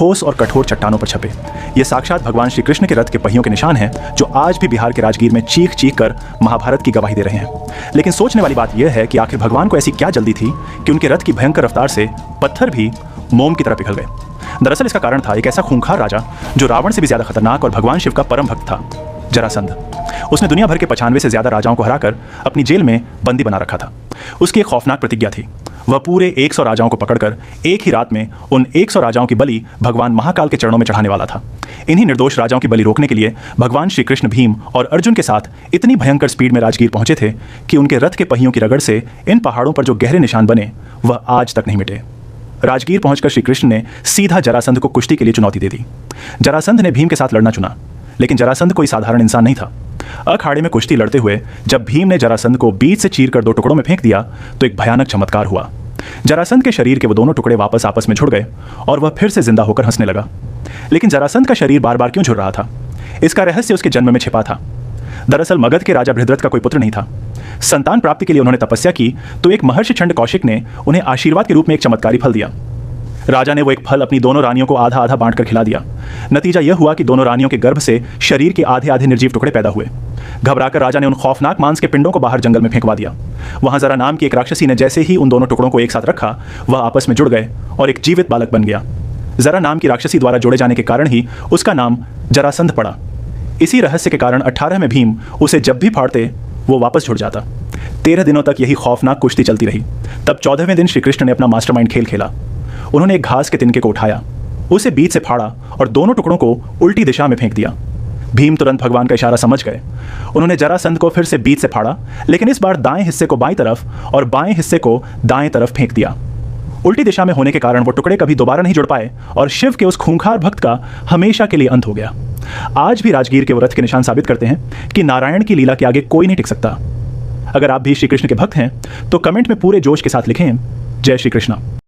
ठोस और कठोर चट्टानों पर छपे। ये साक्षात भगवान श्री कृष्ण के रथ के पहियों के निशान हैं, जो आज भी बिहार के राजगीर में चीख चीख कर महाभारत की गवाही दे रहे हैं। लेकिन सोचने वाली बात यह है कि आखिर भगवान को ऐसी क्या जल्दी थी कि उनके रथ की भयंकर रफ्तार से पत्थर भी मोम की तरह पिघल गए। दरअसल इसका कारण था एक ऐसा खूंखार राजा जो रावण से भी ज्यादा खतरनाक और भगवान शिव का परम भक्त था, जरासंध। उसने दुनिया भर के 95 से ज्यादा राजाओं को हराकर अपनी जेल में बंदी बना रखा था। उसकी एक खौफनाक प्रतिज्ञा थी, वह पूरे 100 राजाओं को पकड़कर एक ही रात में उन 100 राजाओं की बलि भगवान महाकाल के चरणों में चढ़ाने वाला था। इन्हीं निर्दोष राजाओं की बलि रोकने के लिए भगवान श्री कृष्ण भीम और अर्जुन के साथ इतनी भयंकर स्पीड में राजगीर पहुंचे थे कि उनके रथ के पहियों की रगड़ से इन पहाड़ों पर जो गहरे निशान बने वह आज तक नहीं मिटे। राजगीर पहुंचकर श्री कृष्ण ने सीधा जरासंध को कुश्ती के लिए चुनौती दे दी। जरासंध ने भीम के साथ लड़ना चुना, लेकिन जरासंध कोई साधारण इंसान नहीं था। अखाड़े में कुश्ती लड़ते हुए जब भीम ने जरासंध को बीच से चीरकर 2 टुकड़ों में फेंक दिया तो एक भयानक चमत्कार हुआ। जरासंध के शरीर के वो दोनों टुकड़े वापस आपस में जुड़ गए और वह फिर से जिंदा होकर हंसने लगा। लेकिन जरासंध का शरीर बार बार क्यों जुड़ रहा था, इसका रहस्य उसके जन्म में छिपा था। दरअसल मगध के राजा बृहद्रथ का कोई पुत्र नहीं था। संतान प्राप्ति के लिए उन्होंने तपस्या की तो एक महर्षि छंड कौशिक ने उन्हें आशीर्वाद के रूप में एक चमत्कारी फल दिया। राजा ने वो एक फल अपनी दोनों रानियों को आधा आधा बांटकर खिला दिया। नतीजा यह हुआ कि दोनों रानियों के गर्भ से शरीर के आधे आधे निर्जीव टुकड़े पैदा हुए। घबराकर राजा ने उन खौफनाक मांस के पिंडों को बाहर जंगल में फेंकवा दिया। वहां जरा नाम की एक राक्षसी ने जैसे ही उन दोनों टुकड़ों को एक साथ रखा, वह आपस में जुड़ गए और एक जीवित बालक बन गया। जरा नाम की राक्षसी द्वारा जोड़े जाने के कारण ही उसका नाम जरासंध पड़ा। इसी रहस्य के कारण 18 में भीम उसे जब भी फाड़ते वो वापस जुड़ जाता। 13 दिनों तक यही खौफनाक कुश्ती चलती रही। तब 14वें दिन श्री कृष्ण ने अपना मास्टरमाइंड खेल खेला। उन्होंने एक घास के तिनके को उठाया, उसे बीच से फाड़ा और दोनों टुकड़ों को उल्टी दिशा में फेंक दिया। भीम तुरंत भगवान का इशारा समझ गए। उन्होंने जरासंध को फिर से बीच से फाड़ा, लेकिन इस बार दाएं हिस्से को बाईं तरफ और बाएं हिस्से को दाएं तरफ फेंक दिया। उल्टी दिशा में होने के कारण वो टुकड़े कभी दोबारा नहीं जुड़ पाए और शिव के उस खूंखार भक्त का हमेशा के लिए अंत हो गया। आज भी राजगीर के वो रथ के निशान साबित करते हैं कि नारायण की लीला के आगे कोई नहीं टिक सकता। अगर आप भी श्री कृष्ण के भक्त हैं तो कमेंट में पूरे जोश के साथ लिखें, जय श्री कृष्ण।